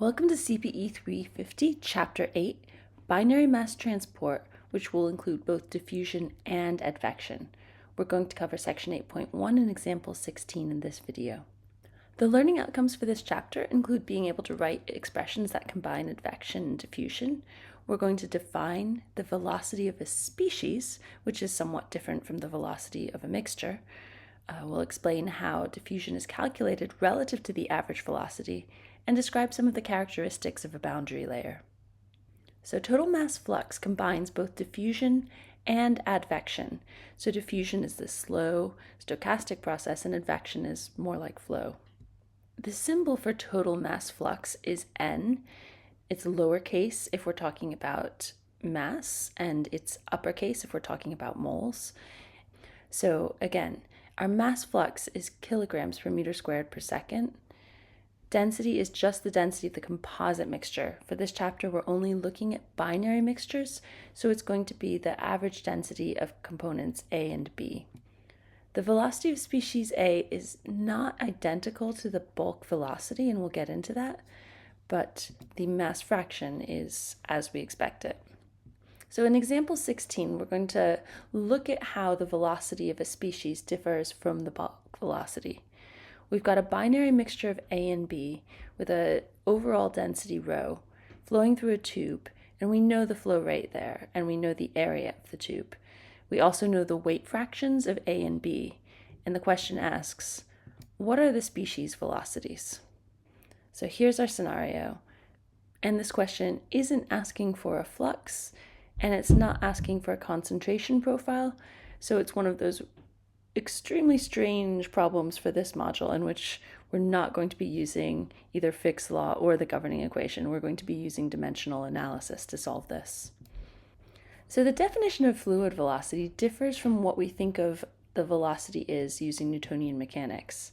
Welcome to CPE 350, Chapter 8, Binary Mass Transport, which will include both diffusion and advection. We're going to cover Section 8.1 and Example 16 in this video. The learning outcomes for this chapter include being able to write expressions that combine advection and diffusion. We're going to define the velocity of a species, which is somewhat different from the velocity of a mixture. We'll explain how diffusion is calculated relative to the average velocity, and describe some of the characteristics of a boundary layer. So total mass flux combines both diffusion and advection. So diffusion is the slow, stochastic process, and advection is more like flow. The symbol for total mass flux is N. It's lowercase if we're talking about mass, and it's uppercase if we're talking about moles. So again, our mass flux is kilograms per meter squared per second. Density is just the density of the composite mixture. For this chapter, we're only looking at binary mixtures, so it's going to be the average density of components A and B. The velocity of species A is not identical to the bulk velocity, and we'll get into that, but the mass fraction is as we expect it. So in example 16, we're going to look at how the velocity of a species differs from the bulk velocity. We've got a binary mixture of A and B with an overall density rho flowing through a tube, and we know the flow rate there, and we know the area of the tube. We also know the weight fractions of A and B, and the question asks, what are the species velocities? So here's our scenario, and this question isn't asking for a flux, and it's not asking for a concentration profile, so it's one of those extremely strange problems for this module in which we're not going to be using either Fick's law or the governing equation. We're going to be using dimensional analysis to solve this. So the definition of fluid velocity differs from what we think of the velocity is using Newtonian mechanics.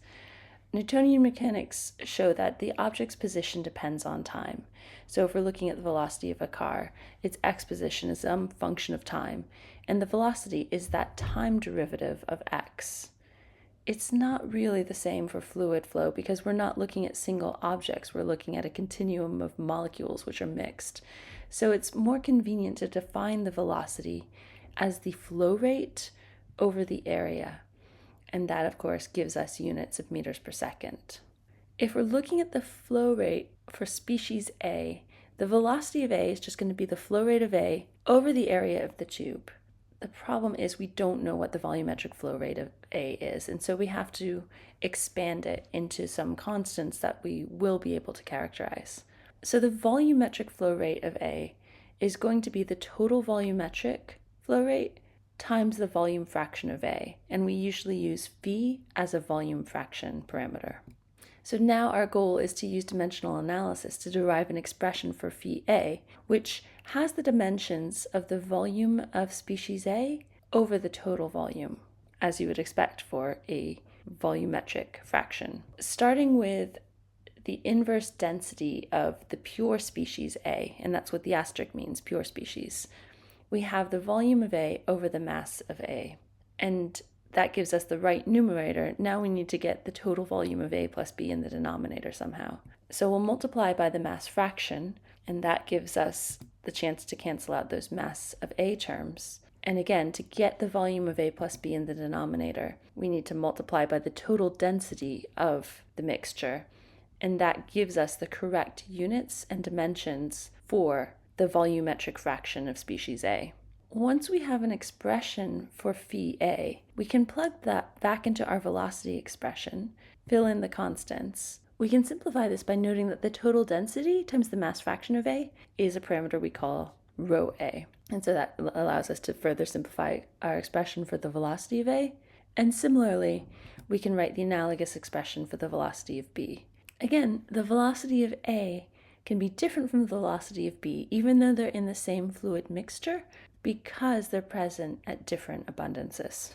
Newtonian mechanics show that the object's position depends on time. So if we're looking at the velocity of a car, its x position is some function of time, and the velocity is that time derivative of x. It's not really the same for fluid flow because we're not looking at single objects, we're looking at a continuum of molecules which are mixed. So it's more convenient to define the velocity as the flow rate over the area. And that, of course, gives us units of meters per second. If we're looking at the flow rate for species A, the velocity of A is just going to be the flow rate of A over the area of the tube. The problem is we don't know what the volumetric flow rate of A is, and so we have to expand it into some constants that we will be able to characterize. So the volumetric flow rate of A is going to be the total volumetric flow rate times the volume fraction of A, and we usually use phi as a volume fraction parameter. So now our goal is to use dimensional analysis to derive an expression for phi A, which has the dimensions of the volume of species A over the total volume, as you would expect for a volumetric fraction. Starting with the inverse density of the pure species A, and that's what the asterisk means, pure species. We have the volume of A over the mass of A, and that gives us the right numerator. Now we need to get the total volume of A plus B in the denominator somehow. So we'll multiply by the mass fraction, and that gives us the chance to cancel out those mass of A terms. And again, to get the volume of A plus B in the denominator, we need to multiply by the total density of the mixture, and that gives us the correct units and dimensions for the volumetric fraction of species A. Once we have an expression for phi A, we can plug that back into our velocity expression, fill in the constants. We can simplify this by noting that the total density times the mass fraction of A is a parameter we call rho A. And so that allows us to further simplify our expression for the velocity of A. And similarly, we can write the analogous expression for the velocity of B. Again, the velocity of A can be different from the velocity of B, even though they're in the same fluid mixture, because they're present at different abundances.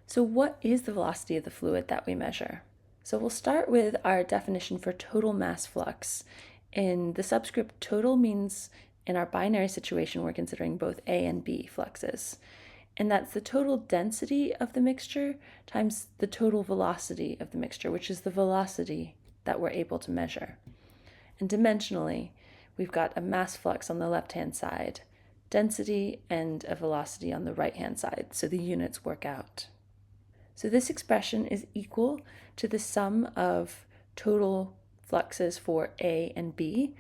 So what is the velocity of the fluid that we measure? So we'll start with our definition for total mass flux. And the subscript total means in our binary situation, we're considering both A and B fluxes. And that's the total density of the mixture times the total velocity of the mixture, which is the velocity that we're able to measure. And dimensionally, we've got a mass flux on the left-hand side, density, and a velocity on the right-hand side, so the units work out. So this expression is equal to the sum of total fluxes for A and B.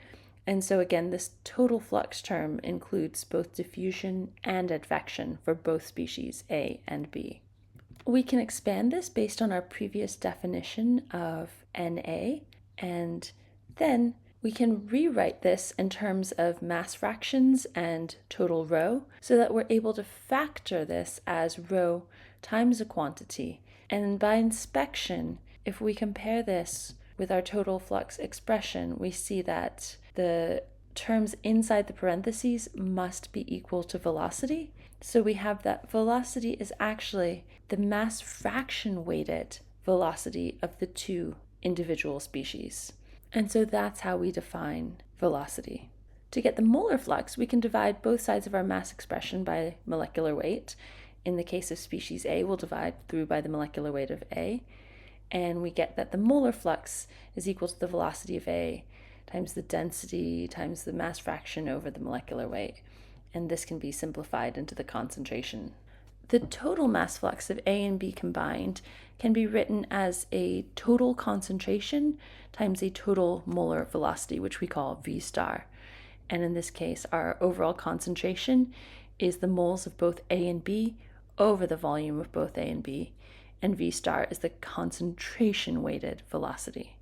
And so again, this total flux term includes both diffusion and advection for both species A and B. We can expand this based on our previous definition of NA, and then we can rewrite this in terms of mass fractions and total rho so that we're able to factor this as rho times a quantity. And by inspection, if we compare this with our total flux expression, we see that the terms inside the parentheses must be equal to velocity. So we have that velocity is actually the mass fraction weighted velocity of the two individual species. And so that's how we define velocity. To get the molar flux, we can divide both sides of our mass expression by molecular weight. In the case of species A, we'll divide through by the molecular weight of A, and we get that the molar flux is equal to the velocity of A times the density times the mass fraction over the molecular weight, and this can be simplified into the concentration. The total mass flux of A and B combined can be written as a total concentration times a total molar velocity, which we call V star. And in this case, our overall concentration is the moles of both A and B over the volume of both A and B, and V star is the concentration-weighted velocity.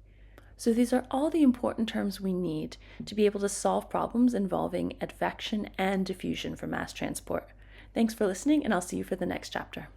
So these are all the important terms we need to be able to solve problems involving advection and diffusion for mass transport. Thanks for listening, and I'll see you for the next chapter.